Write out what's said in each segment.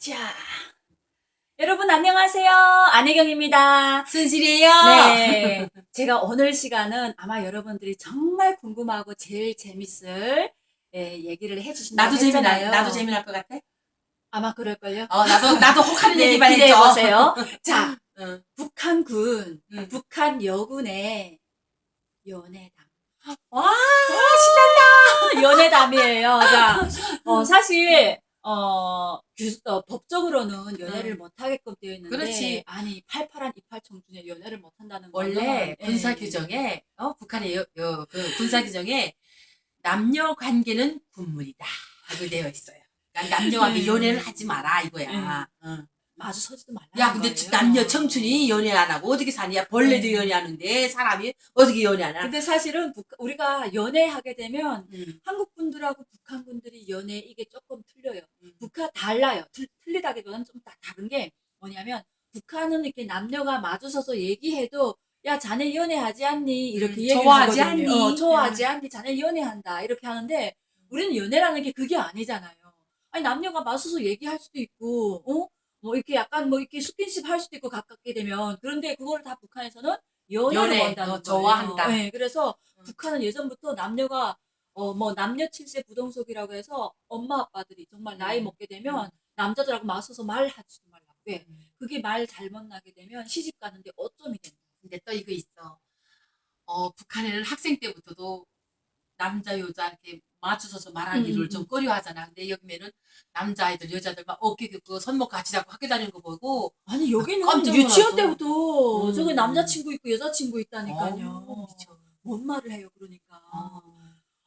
자, 여러분 안녕하세요. 안혜경입니다. 순실이에요. 네, 제가 오늘 시간은 아마 여러분들이 정말 궁금하고 제일 재밌을 얘기를 해주신다고 했잖아요. 나도 재미날 것 같아. 아마 그럴걸요? 나도 혹하는 네, 얘기만 기대해 했죠. 보세요. 자, 응. 북한군, 응. 북한 여군의 연애담. 와, 연애담이에요. 자, 사실 법적으로는 연애를 응. 못하게끔 되어 있는데, 그렇지. 아니 팔팔한 이팔청 중에 연애를 못한다는 원래 거는 군사 규정에 북한의 그 군사 규정에 남녀 관계는 군물이다 하고 되어 있어요. 그러니까 남녀관계 연애를 하지 마라 이거야. 응. 마주 서지도 야, 말라는 근데 거예요. 남녀 청춘이 연애 안 하고 어떻게 사냐? 벌레도 네. 연애하는데 사람이 어떻게 연애하나? 근데 사실은 우리가 연애하게 되면 응. 한국 분들하고 북한 분들이 연애 이게 조금 틀려요. 응. 북한 달라요. 틀리다기보다는 좀 다른 게 뭐냐면 북한은 이렇게 남녀가 마주서서 얘기해도 야 자네 연애하지 않니 이렇게 얘기를 좋아하지 하거든요. 않니? 좋아하지 않니 자네 연애한다 이렇게 하는데 우리는 연애라는 게 그게 아니잖아요. 아니 남녀가 마주서 얘기할 수도 있고 뭐 이렇게 약간 뭐 이렇게 스킨십 할 수도 있고 가깝게 되면 그런데 그거를 다 북한에서는 연애를 연애, 원다는 거예요. 좋아한다. 네, 그래서 응. 북한은 예전부터 남녀가 뭐 남녀 칠세 부동석이라고 해서 엄마 아빠들이 정말 나이 먹게 되면 남자들하고 맞서서 말하지도 말라고. 왜? 그게 말 잘못 나게 되면 시집 가는데 어점이 된다. 근데 또 이거 있어. 북한에는 학생 때부터도 남자 여자 이렇게 마주서서 말하기를 좀 꺼려하잖아. 근데 여기면은 남자애들 여자들 막 어깨 그 손목 같이 잡고 학교 다니는 거 보고 아니 여기는 깜짝 유치원 놀랐어. 때부터 저기 남자친구 있고 여자친구 어우, 있다니까요. 미쳐. 뭔 말을 해요, 그러니까.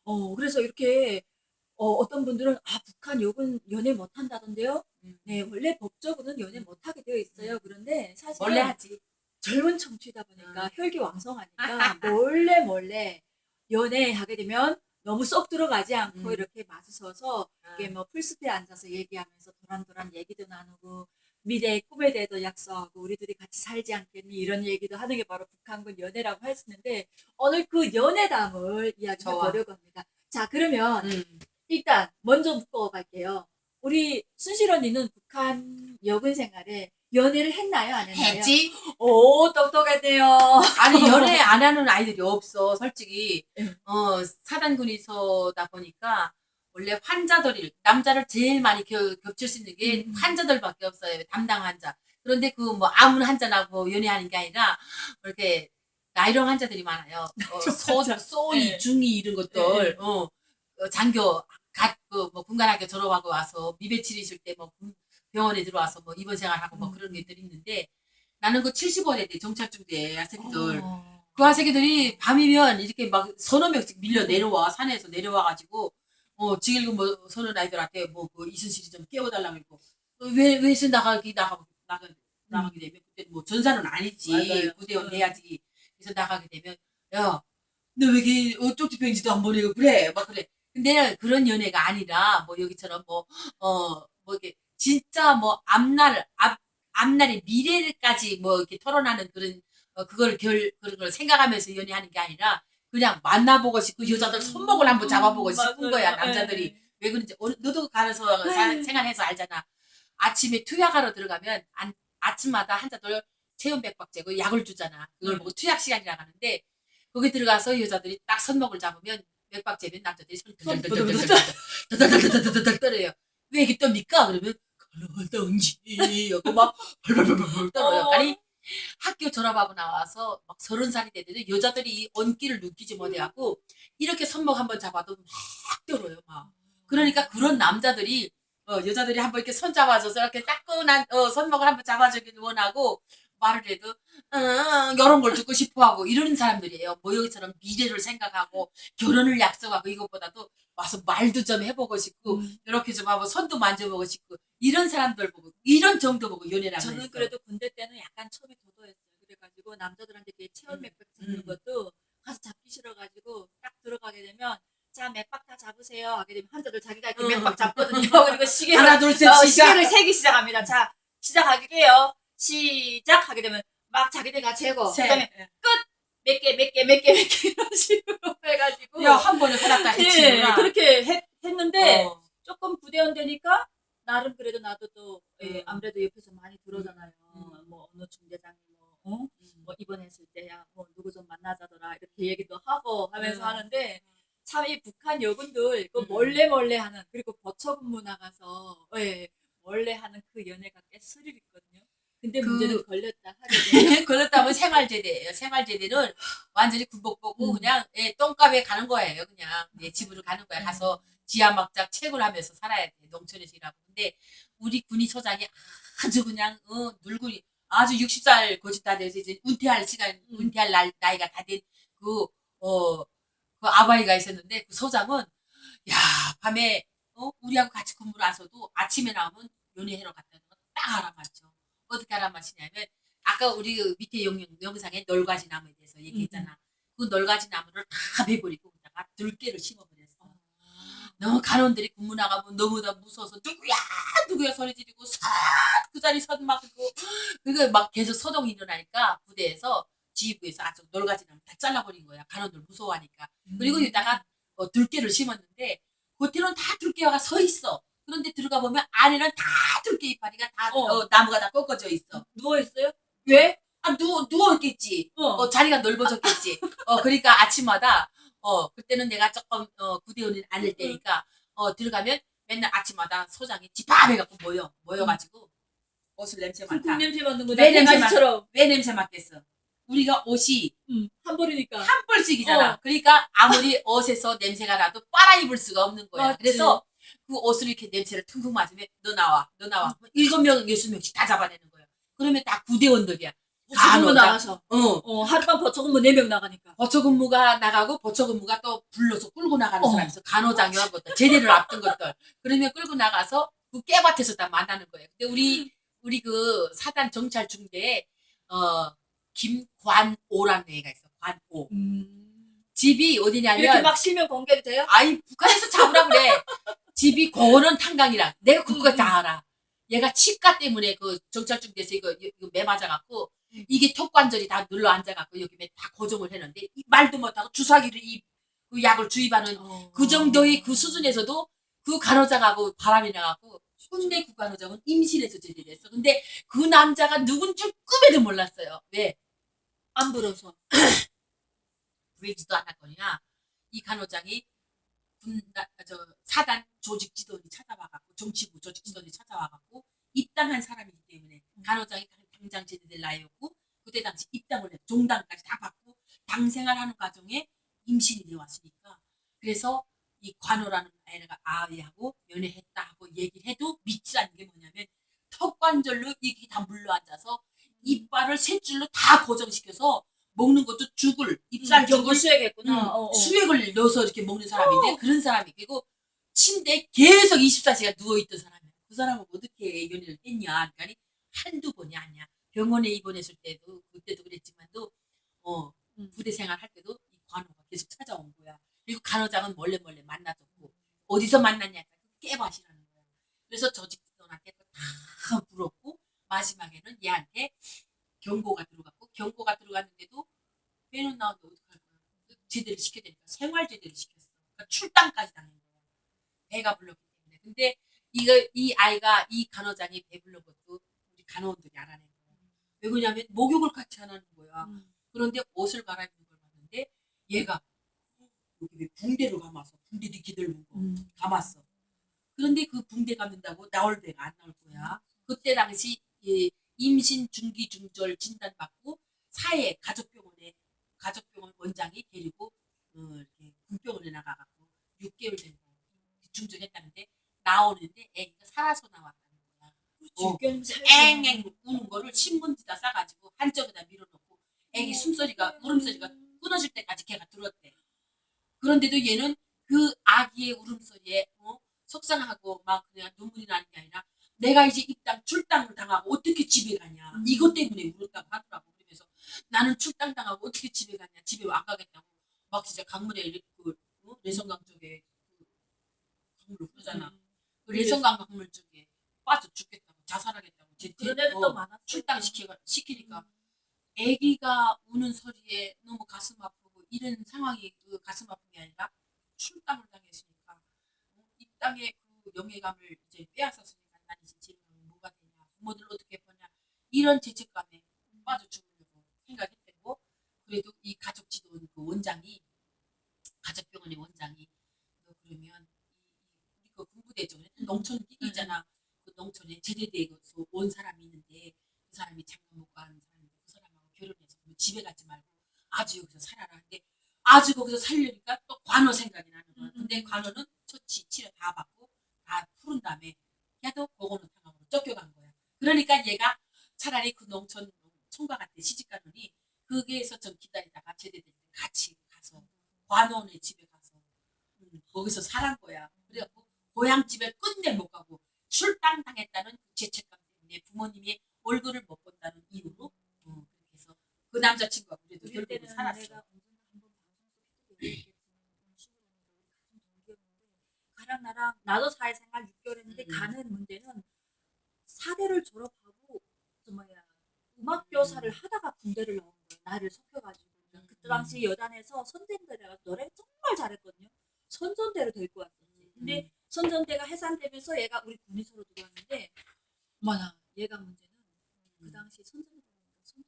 어. 그래서 이렇게 어떤 분들은 북한 욕은 연애 못 한다던데요. 네, 원래 법적으로는 연애 못 하게 되어 있어요. 그런데 원래 사실은 하지. 젊은 청취다 보니까 혈기왕성하니까 몰래 연애하게 되면 너무 쏙 들어가지 않고 이렇게 마주서서 이게 뭐 풀숲에 앉아서 얘기하면서 도란도란 얘기도 나누고 미래의 꿈에 대해서 약속하고 우리들이 같이 살지 않겠니 이런 얘기도 하는 게 바로 북한군 연애라고 할 수 있는데 오늘 그 연애담을 이야기해 좋아. 보려고 합니다. 자, 그러면 음. 일단 먼저 묶어갈게요. 우리 순실 언니는 북한 여군 생활에 연애를 했나요? 안 했나요? 했지? 오, 똑똑했네요. 아니 연애 안 하는 아이들이 없어 솔직히. 응. 사단군에서다 보니까 원래 환자들이 남자를 제일 많이 겹칠 수 있는 게 환자들밖에 없어요. 담당 환자. 그런데 그 뭐 아무 환자라고 연애하는 게 아니라 이렇게 나이롱 환자들이 많아요. 맞아. 소이, 네. 중이 이런 것들. 장교 뭐 군관학교 졸업하고 와서 미배치르실 때 뭐 병원에 들어와서 뭐 입원 생활하고 뭐 그런 것들이 있는데 나는 그 75대 때 정찰중대 학생들 그 학생들이 밤이면 이렇게 막 서너 명씩 밀려 내려와 산에서 내려와가지고 지금 뭐 서너 아이들한테 뭐 그 이순실이 좀 깨워달라고 했고 왜서 나가게 되면 그때 뭐 전사는 아니지 맞아요. 구대원 돼야지 그래서 나가게 되면 야 너 왜 이렇게 쪽지병지도 안 보내고 그래 막 그래 근데 그런 연애가 아니라 뭐 여기처럼 뭐 이렇게 진짜 뭐 앞날의 미래까지 뭐 이렇게 토론하는 그런 그런 걸 생각하면서 연애하는 게 아니라 그냥 만나보고 싶고 여자들 손목을 한번 잡아보고 싶은 거야 맞아요. 남자들이 네. 왜 그런지 너도 가서 생활해서 알잖아. 아침에 투약하러 들어가면 아침마다 환자들 체온 백박 재고 약을 주잖아. 그걸 보고 투약 시간이라 하는데 거기 들어가서 여자들이 딱 손목을 잡으면 맥박 재면 남자들이 손 덜덜덜덜덜덜덜덜덜덜덜덜 떨어요. 왜 이렇게 떱니까? 그러면 걸러덩지 하고 막 벌벌벌벌 떨어요. 아니 학교 졸업하고 나와서 막 30살이 되더니 여자들이 이 언기를 느끼지 못해갖고 이렇게 손목 한번 잡아도 막 떨어요. 막. 그러니까 그런 남자들이 여자들이 한번 이렇게 손 잡아줘서 이렇게 따끈한 손목을 한번 잡아주길 원하고 말을 해도 이런 걸 듣고 싶어하고 이런 사람들이에요. 모여처럼 미래를 생각하고 결혼을 약속하고 이것보다도 와서 말도 좀 해보고 싶고 이렇게 좀 하고 손도 만져보고 싶고 이런 사람들 보고 이런 정도 보고 연애를 하고 저는 있어. 그래도 군대 때는 약간 처음에 도도했어요. 그래가지고 남자들한테 이렇게 체온 맥박 잡는 것도 가서 잡기 싫어가지고 딱 들어가게 되면 자 맥박 다 잡으세요 하게 되면 환자들 자기가 이렇게 맥박 잡거든요. 그리고 시계를 하나 둘 셋 시작. 시계를 세기 시작합니다. 자 시작할게요. 시작 하게 되면 막 자기들가 재고 그다음에 끝 몇 개 이런 식으로 해가지고 야 한 번에 해놨다 예, 해치구나. 그렇게 했는데 조금 부대원 되니까 나름 그래도 나도 또 예, 음. 아무래도 옆에서 많이 들어잖아요. 음. 뭐 어느 중대장이 뭐 입원했을 때야 뭐 누구 좀 만나자더라 이렇게 얘기도 하고 하면서 하는데 참 이 북한 여군들 그 몰래 몰래 하는 그리고 거처근무 나가서 예, 몰래 하는 그 연애가 꽤 스릴 있거든요. 근데 문제는 그 걸렸다 하게 되면 그렇다면 생활제대예요. 생활제대는 완전히 군복 벗고 음. 그냥 예, 똥값에 가는 거예요. 그냥 예, 집으로 가는 거야. 가서 지하막작 채굴 하면서 살아야 돼. 농촌에서 일하고. 근데 우리 군이 소장이 아주 그냥 늙은이 아주 60살 거짓 다 돼서 이제 은퇴할 시간 은퇴할 나이가 다 된 어, 그 아바이가 있었는데 그 소장은 야 밤에 우리하고 같이 근무를 하서도 아침에 나오면 연애하러 갔다는 거 딱 알아맞죠. 어떻게 알아맞히냐면 아까 우리 그 밑에 영상에 널가지 나무에 대해서 얘기했잖아. 그 널가지 나무를 다 베버리고 그다가 들깨를 심어버렸어. 너무 간원들이 근무 나가면 너무나 무서워서 누구야 누구야 소리 지르고 그 자리 선 막고 그거 막 계속 소동이 일어나니까 부대에서 지휘부에서 아주 널가지 나무 다 잘라버린 거야. 간원들 무서워하니까. 그리고 여기다가 들깨를 심었는데 겉에는 다 들깨가 서 있어. 그런데 들어가 보면 안에는 다 들깨 이파리가 다 나무가 다 꺾어져 있어. 누워 있어요? 왜? 아 누워 있겠지. 자리가 넓어졌겠지. 그러니까 아침마다 그때는 내가 조금 구대원이 아닐 때니까 들어가면 맨날 아침마다 소장이 집합해갖고 모여가지고 옷을 냄새 맡아. 국 냄새 맡는 거 왜 냄새 냄새처럼 왜 냄새 맡겠어? 우리가 옷이 한 벌이니까. 한 벌씩이잖아. 그러니까 아무리 옷에서 냄새가 나도 빨아 입을 수가 없는 거야. 맞지. 그래서 그 옷을 이렇게 냄새를 퉁퉁 맞으면 너 나와. 7명, 6명씩 다 잡아내는 거야. 그러면 다 구대원들이야. 버처근무 나가서. 어. 하룻밤 버처근무 4명 나가니까. 버처근무가 나가고 버처근무가 또 불러서 끌고 나가는 사람이 있어. 간호장 이런 것들, 어. 제대를 앞둔 것들. 그러면 끌고 나가서 그 깨밭에서 다 만나는 거예요. 근데 우리 그 사단 정찰 중대에 김관오라는 애가 있어. 관오. 집이 이렇게 어디냐면 막 실명 공개도 돼요? 아니 북한에서 잡으라 그래. 집이 고원 탄강이라. 내가 그거 다 알아. 얘가 치과 때문에 그 정찰 중대에서 이거 매 맞아갖고 이게 턱관절이 다 눌러 앉아갖고 여기 다 고정을 했는데 말도 못하고 주사기를 그 약을 주입하는 그 정도의 그 수준에서도 그 간호장하고 바람이 나갖고 국내 국간호장은 임신해서 제대를 했어. 근데 그 남자가 누군 줄 꿈에도 몰랐어요. 왜? 안 불어서. 왜지도 않았거냐. 이 간호장이 사단 조직 지도원이 찾아와갖고 정치부 조직 지도원이 찾아와갖고 입당한 사람이기 때문에 간호장이 당장 제대될 나이였고 그때 당시 입당을 해 종당까지 다 받고 당생활하는 과정에 임신이 되어 왔으니까 그래서 이 관호라는 아이하고 연애했다 하고 얘기를 해도 믿지 않는 게 뭐냐면 턱관절로 이게 다 물러앉아서 이빨을 세 줄로 다 고정시켜서 먹는 것도 죽을 잎살 죽을 수액했구나. 수액을 넣어서 이렇게 먹는 사람인데 그런 사람이 그리고 침대에 계속 24시간 누워있던 사람이야. 그 사람은 어떻게 연애를 했냐. 그러니까 한두 번이 아니야. 병원에 입원했을 때도 그때도 그랬지만도 부대 생활할 때도 이 간호가 계속 찾아온 거야. 그리고 간호장은 몰래 만나줬고 어디서 만났냐 깨밭이라는 거야. 그래서 조직원한테 다 물었고 마지막에는 얘한테 경고가 들어갔고 경고가 들어갔는데도 빼는 나오는데 어떡할 거야. 제대로 시켜야 되니까 생활 제대로 시켰어. 그러니까 출당까지 당한 거야. 배가 불렀기 때문에. 근데 이 아이가 이 간호장이 배 불른 것도 우리 간호원들이 알아낸 거야. 왜 그러냐면 목욕을 같이 하는 거야. 그런데 옷을 갈아입는 걸 봤는데 얘가 여기 왜 붕대로 감아서 붕대도 이렇게 넓은 거 감았어. 그런데 그 붕대 감는다고 나올 배가 안 나올 거야. 그때 당시 임신 중기 중절 진단받고 사회 가족병원 원장이 데리고 이렇게 군병원에 나가갖고 6개월 된 거야. 중절했다는데 나오는데 애기가 살아서 나왔다는 거야. 앵앵 우는 거를 신문지다 싸가지고 한쪽에다 밀어놓고 애기 울음소리가 끊어질 때까지 걔가 들었대. 그런데도 얘는 그 아기의 울음소리에 속상하고 막 그냥 눈물이 나는 게 아니라 내가 이제 출당을 당하고 어떻게 집에 가냐. 이것 때문에 울었다고 하더라고. 그러면서 나는 출당 당하고 어떻게 집에 가냐. 집에 안 가겠다고. 막 진짜 강물에 레성강 쪽에 강물을 흐르잖아. 그 레성강 강물 쪽에 빠져 죽겠다고 자살하겠다고. 그런 애들 또 많았어. 시키니까 아기가 우는 소리에 너무 가슴 아프고 이런 상황이 그 가슴 아픈 게 아니라 출당을 당했으니까 이 땅의 그 영예감을 이제 빼앗았으니까 다니지 집에는 뭐가 되냐 부모들 어떻게 보냐 이런 죄책감에 빠져 죽으려고 생각했고 그래도 이 가족지도원 그 원장이 가족병원의 원장이 너 그러면 우리 그 군부대죠 농촌 끼기 있잖아 그 농촌에 제대대에서 온 사람이 있는데 그 사람이 장가 못 간 사람인데 그 사람하고 결혼해서 너 집에 가지 말고 아주 여기서 살아라 근데 아주 거기서 살려니까 또 관어 생각이 나는 거야 근데 관어는 처치 치료 다 받고 다 푸른 다음에 야도 그거는 상황으로 쫓겨간 거야 그러니까 얘가 차라리 그 농촌 총각한테 시집 가느니 거기에서 좀 기다리다가 제대될 때 같이 가서 관원의 집에 가서 거기서 살한 거야. 그래갖고 고향 집에 끝내 못 가고 출당 당했다는 죄책감 때문에 부모님이 얼굴을 못 본다는 이유로 그렇게 해서 그 남자친구가 그래도 우리 결국은 때는 살았어. 내가 언젠가 한번 방송에서 얘기했지만 가랑 나랑 나도 사회생활 6개월 했는데 가는 문제는 사대를 졸업하고 그 뭐야 음악 교사를 하다가 군대를 나온 거야. 나를 속여가지고 그때 당시 여단에서 선전대가 노래 정말 잘했거든요. 선전대로 데리고 왔었지. 근데 선전대가 해산되면서 얘가 우리 군의소로 들어왔는데 뭐야 얘가 문제는 그 당시 선전대가 선전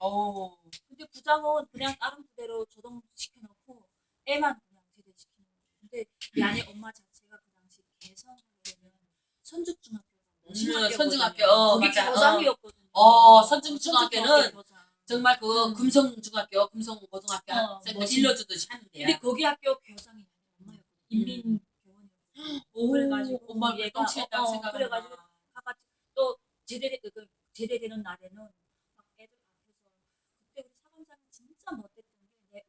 어. 근데 부장은 그냥 다른 부대로 조동시켜놓고 애만 그냥 제대시키는 거예요. 근데 이 안에 엄마 자체가 그 당시 개성을 하려면 선죽중학교가 선중학교 거기 맞아. 교장이었거든요. 선중중학교는 선죽중학교 교장. 정말 그 금성중학교, 금성고등학교 학생들 멋있는. 일러주듯이 하는 데야. 근데 거기 학교 교장이 엄마였거든요. 인민교원이었거든요. 오, 그래가지고 엄마 얘가 똥치했다고 생각하나. 그래가지고 가가지고 또 제대되는 날에는 막 애들 앞에서 그때 우리 사관장이 진짜 못했던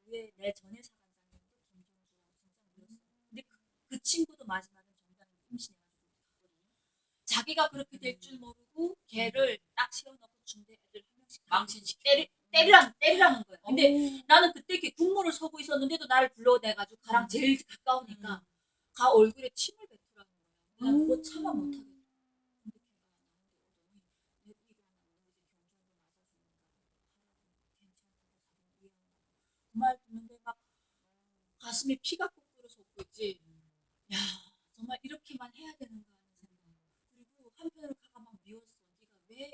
게내 전에 사관장님도 김종주라고 진짜 밀었어. 근데 그 친구도 마지막에 정장을 임신해가지고 갔거든요. 자기가 그렇게 될 줄 모르고 걔를 딱 세워놓고 중대 애들 한 명씩 망신시켜. 때리라는 거야. 근데 나는 그때 이렇게 국물을 서고 있었는데도 나를 불러내가지고 가랑 제일 가까우니까 가 얼굴에 침을 뱉으라는 거야. 난 그거 참아 못하겠어. 근데 걔가 나한테 오더니 내 그 말 듣는데 막 가슴이 피가 끓어 솟고 있지. 야 정말 이렇게만 해야 되는가 하는 생각. 그리고 한편으로 가가 막 미웠어. 네가 왜?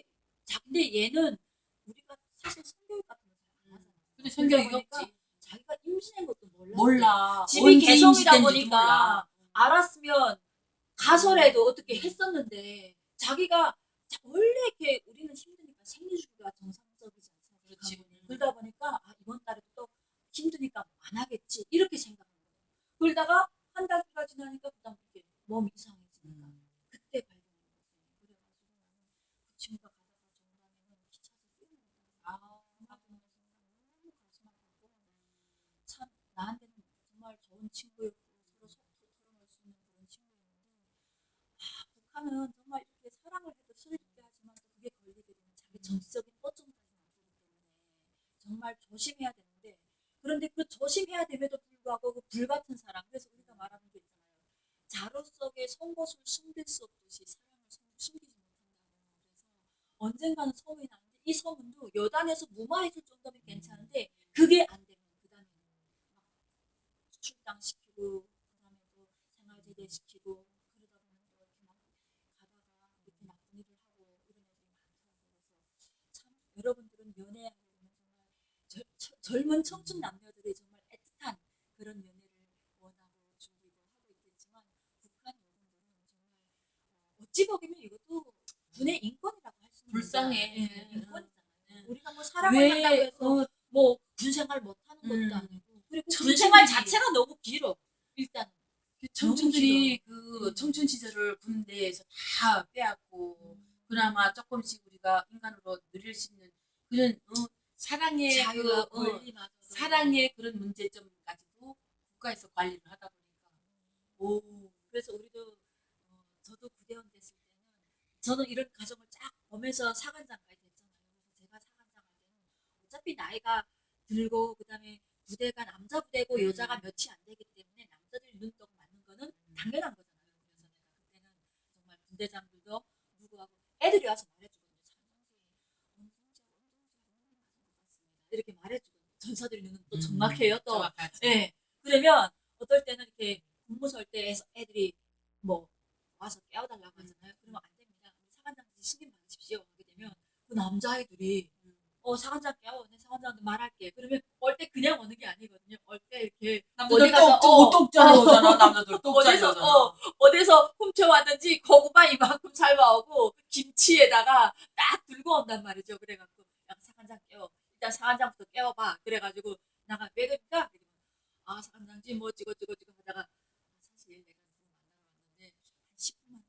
근데 얘는 우리가 사실 성교육 같은 거 잘 안 하잖아. 근데 성격이 보니까 없지. 자기가 임신한 것도 몰라. 몰라. 집이 언제 개성이다 임신된지도 보니까 몰라. 알았으면 가서라도 어떻게 했었는데 자기가 원래 이렇게 우리는 힘드니까 생리주기가 정상적이지 않습니까? 그렇지. 그러다 보니까 아, 이번 달에 또 힘드니까 안 하겠지 이렇게 생각한 거예요. 그러다가 한 달가 지나니까 그다음 이렇게 몸이 이상해지니까 그때 발견한 거예요. 그래가지고 나는 그 친구가 가다가 정상에는 기차에서 뛰어내렸다. 음악 보면서 너무 가슴 아프고 참 나한테는 정말 좋은 친구였고 서로 속도 털어놓을 수 있는 그런 친구였는데 아, 북한은 정말 이렇게 사랑을 해도 슬프게 하지만 또 그게 걸리게 되면 자기 정치적인 허점까지 나오기 때문에 정말 조심해야 되는데 그런데 그 조심해야 됨에도 불구하고 그 불같은 사랑 그래서 우리가 말하는 게 있잖아요. 자루 속에 송곳을 숨길 수 없듯이 사랑을 숨기지 못한다고 그래서 언젠가는 소문이 나는데 이 소문도 여단에서 무마해질 정도면 괜찮은데 그게 안 되면 그 다음에 막 출당시키고 그 다음에 또 생활제대시키고 그러다 보면 또 이렇게 막 가다가 이렇게 나쁜 일을 하고 이런 애들이 많더라고요. 그래서 참 여러분들은 연애하고 보면 정말 젊은 청춘 남녀들이 정말 애틋한 그런 연애를 원하고 준비를 하고 있겠지만 북한 여군들은 정말 어찌 보면 이것도 군의 인권이라고 할 수 있는 불쌍해. 인권이잖아요. 우리가 뭐 사랑을 한다고 해서 뭐 군생활 못하는 것도 아니고 그리고 군생활 자체가 너무 길어. 일단 청춘들이 그 청춘 시절을 군대에서 다 빼앗고 그나마 조금씩 우리가 인간으로 누릴 수 있는 그런 사랑의 자유와 그 권리마저 사랑의 그런 문제점까지도 국가에서 관리를 하다 보니까 오 그래서 우리도 저도 구대원 됐을 때는 저는 이런 과정을 쫙 보면서 사관장까지 됐잖아요. 그래서 제가 사관장 할 때는 어차피 나이가 들고 그다음에 부대가 남자 부대고 여자가 몇이 안 되기 때문에 남자들이 눈떠 맞는 거는 당연한 거잖아요. 그래서 내가 그때는 정말 분대장들도 누구하고 애들이 와서 말해주거든요. 이렇게 말해주거든요. 전사들이 눈은 또 정확해요. 또 정확하지. 네. 그러면 어떨 때는 이렇게 근무 설 때 애들이 뭐 와서 깨워달라고 하잖아요. 그러면 그 남자애들이 사관장 깨워. 내 사관장한테 말할게. 그러면 올 때 그냥 오는 게 아니거든요. 올 때 이렇게 남자들 어디 가서, 똑똑잘 오잖아. 남자들 똑잘 어디서 오잖아. 어디서 훔쳐왔는지 고구마 이만큼 삶아오고 김치에다가 딱 들고 온단 말이죠. 그래갖고 야 사관장 깨워. 일단 사관장부터 깨워봐. 그래가지고 나가 왜 그러니까 아 사관장지 뭐 찍어 하다가 사실 내가 누구 만나러 왔는데 한 10분만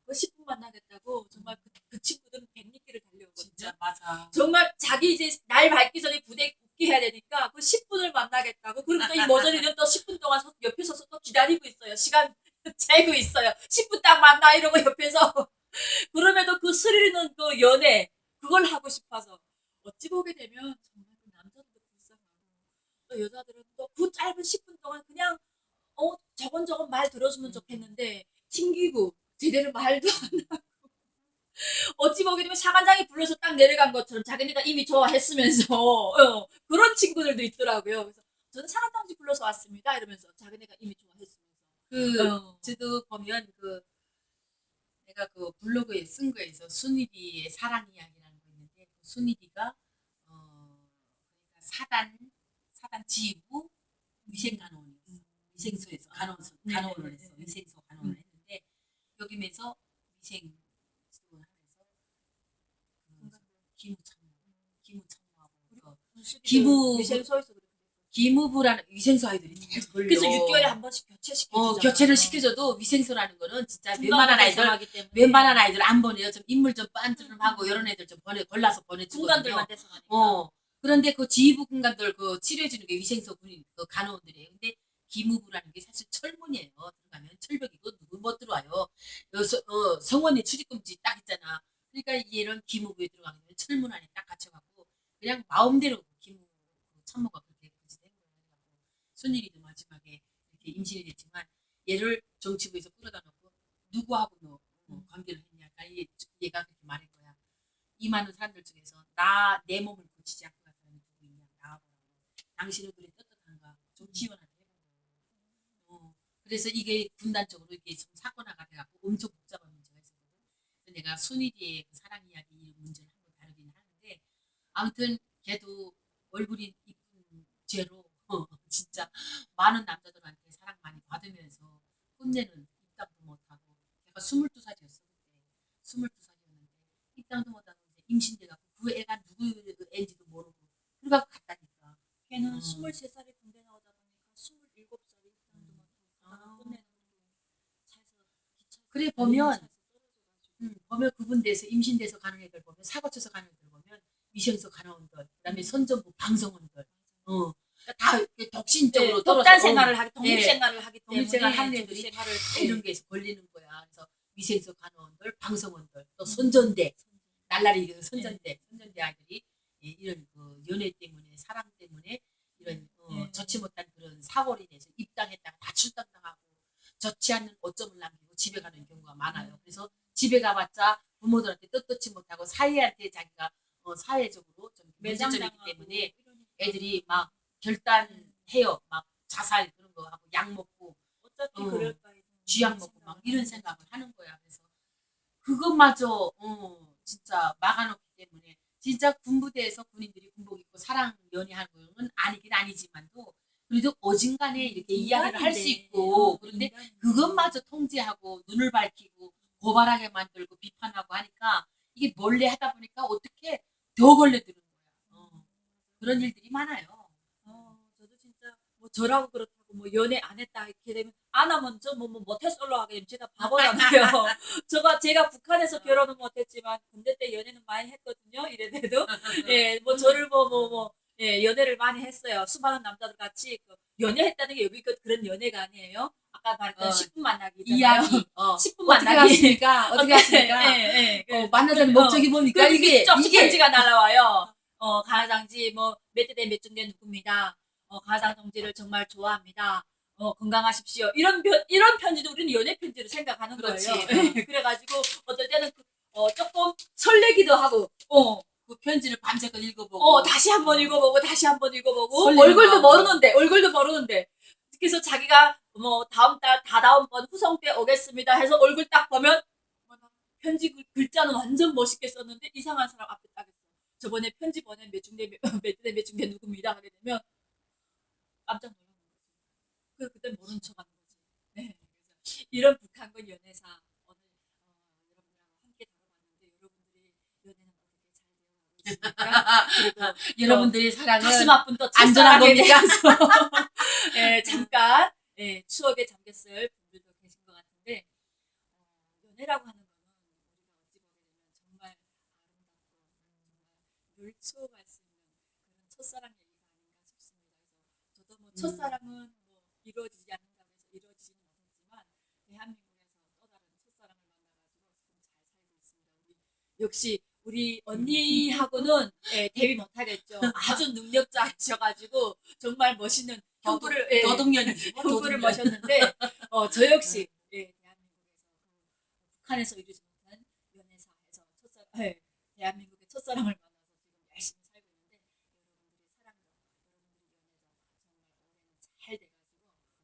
그 10분 만나겠다고 정말 그 친구들은 100리길을 달려오거든요. 진짜 맞아. 정말 자기 이제 날 밝기 전에 부대에 복귀해야 되니까 그 10분을 만나겠다고. 그리고 또 이 머저리는 또 10분 동안 옆에 서서 또 기다리고 있어요. 시간 재고 있어요. 10분 딱 만나 이러고 옆에서. 그럼에도 그 스릴 있는 그 연애 그걸 하고 싶어서 어찌 보게 되면 정말 그 남자들도 불쌍하고 또 여자들은 또 그 짧은 10분 동안 그냥 저건 말 들어주면 좋겠는데 튕기고 제대로 말도 안 하고 어찌 보게 되면 사관장이 불러서 딱 내려간 것처럼 자기네가 이미 좋아했으면서 그런 친구들도 있더라고요. 그래서 저는 사관장지 불러서 왔습니다 이러면서 자기네가 이미 좋아했으면서 저도 보면 내가 그 블로그에 쓴 거에서 순이디의 사랑 이야기라는 거 있는데 그 순이디가 그러니까 사단 지휘부 위생간호원이었어. 위생소에서 간호원을 했어. 위생소 간호원을 했는데 여기면서 위생 지도를 하면서 기무청무하고 위생소에서 기무부라는 위생소 아이들이 다 걸려. 그래서 6개월에 한 번씩 교체시켜주잖아요. 교체를 시켜줘도 위생소라는 거는 진짜 웬만한 웬만한 아이들 안 보내요. 좀 인물 좀 빤스름하고 이런 애들 좀 골라서 보내주거든요. 군관들만 대성하니까. 그런데 그 지휘부 군관들 치료해주는 게 위생소 군인 간호원들이에요. 근데 기무부라는 게 사실 철문이에요. 들어가면 철벽이고 누구 못 들어와요. 성원의 출입금지 딱 있잖아. 그러니까 이런 기무부에 들어가면 철문 안에 딱 갇혀갖고 그냥 마음대로 기무 참모가 그렇게 된 거예요. 순일이도 마지막에 이렇게 임신이 됐지만 얘를 정치부에서 끌어다 놓고 누구하고 너 관계를 했냐. 그러니까 얘가 그렇게 말한 거야. 이 많은 사람들 중에서 내 몸을 고치지 않고 간 사람이 누구 있냐. 나와보라고. 당신은 그래 떳떳한가. 좀 지원하게 해보라고. 그래서 이게 분단적으로 이게 좀 사건화가 돼갖고 엄청 복잡한 문제가 있었거든. 그래서 내가 순이디의 그 사랑 이야기 이 문제를 한번 다루긴 하는데 아무튼 걔도 얼굴이 이쁜 죄로 진짜 많은 남자들한테 사랑 많이 받으면서 혼내는 입당도 못하고 걔가 22살이었어 그때 22살이었는데 입당도 못하고 이제 임신돼갖고 그 애가 누구 애인지도 모르고 그래갖고 갔다니까. 걔는 23살에 군대 나오다 보니까 27살에 입당도 못하고 끝내는 차에서 그래 보면 그분 돼서 임신돼서 가는 애들 보면 사고 쳐서 가는 애들 보면 위생소 간호원들 그다음에 선전부 방송원들 다 이렇게 독신적으로 독단 생활을 하기 독립생활을 하기 때문에 독립생활 하는 애들이 이런 게서 걸리는 거야. 그래서 위생소 간호원들, 방송원들, 또 선전대, 날라리 선전대 아이들이 이런 그 연애 때문에 사랑 때문에 이런 좋지 못한 그런 사고로 인해서 입당했다가 다 출당당하고 좋지 않는 오점을 남기고 집에 가는 경우가 많아요. 그래서 집에 가봤자 부모들한테 떳떳지 못하고 사회한테 자기가 사회적으로 좀 문제점이기 때문에 애들이 막 결단해요. 막 자살 그런 거 하고 약 먹고 어차피 그럴까 쥐약 먹고 막 이런 생각을 하는 거야. 그래서 그것마저 진짜 막아놓기 때문에 진짜 군부대에서 군인들이 군복 입고 사랑 연애하는 건 아니긴 아니지만도 그래도 어딘간에 이렇게 이야기를 할 수 있고 그런데 그것마저 통제하고 눈을 밝히고 고발하게 만들고 비판하고 하니까 이게 몰래 하다 보니까 어떻게 더 걸려드는 거야. 그런 일들이 많아요. 저도 진짜 뭐 저라고 그렇다고 뭐 연애 안 했다 이렇게 되면 안 하면 저 뭐 모태솔로 하게 되면 제가 바보라고요. 제가 북한에서 결혼은 못했지만 군대 때 연애는 많이 했거든요. 이래봬도 뭐 저를 연애를 많이 했어요. 수많은 남자들 같이 연애했다는 게 여기 그런 연애가 아니에요. 아까 말했던 10분 만나기잖아요. 이야기 10분 어떻게 만나기. 갔습니까? 만나자는 목적이 뭡니까? 이게 편지가 날라와요. 가장지 몇 대 몇 중대 누굽니다. 가장 동지를 정말 좋아합니다. 건강하십시오. 이런 편지도 우리는 연애 편지를 생각하는 그렇지. 거예요. 그래가지고 어떨 때는 조금 설레기도 하고, 그 편지를 밤새껏 읽어보고, 다시 한번 읽어보고, 다시 한번 읽어보고, 설레는 얼굴도 마음으로. 모르는데. 그래서 자기가 다다음번 후성 때 오겠습니다 해서 얼굴 딱 보면, 편지 글자는 완전 멋있게 썼는데 이상한 사람 앞에 딱 있어. 저번에 편지 보낸 몇중대 누굽니다 하게 되면 깜짝 놀라는 거지. 그때 모른 척 하는 거지. 네. 그래서 이런 북한군 연애사 오늘 여러분들하고 함께 다뤄봤는데 여러분들이 연애는 어떻게 잘 되어가고 있습니까? 그리고 여러분들의 사랑은 가슴 아픈 또 안전한 첫사랑에 겁니까? 대해서 잠깐 추억에 잠겼을 분들도 계신 것 같은데 연애라고 하는 거는 우리가 어찌 보게 되면 정말 아름답고 정말 늘 추억할 수 있는 그런 첫사랑 얘기가 아닌가 싶습니다. 그래서 저도 뭐 첫사랑은 뭐 이루어지지 않는다고 해서 이루어지지는 못했지만 대한민국에서 또 다른 첫사랑을 만나가지고 지금 잘 살고 있습니다. 역시 우리 언니하고는 대비 못하겠죠. 아주 능력자이셔가지고 정말 멋있는 형부를 도둑년이지. 형부를 도둑년. 모셨는데 저 역시 대한민국에서 북한에서 이루지 못한 연애사에서 대한민국의 첫사랑을 만나서 지금 열심히 살고 있는데 여러분들의 사랑도 여러분들의 연애도 정말 올해는 잘 돼가지고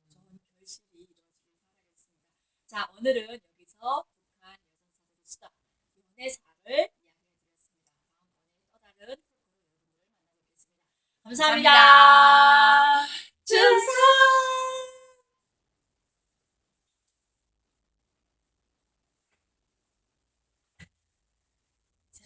좋은 결실이 이루어지길 바라겠습니다. 자 오늘은 여기서 북한 여성사들의 수다 연애사를 이야기해드렸습니다. 다음번에 또 다른 프로그램으로 여러분들을 만나뵙겠습니다. 감사합니다. 충성! 자.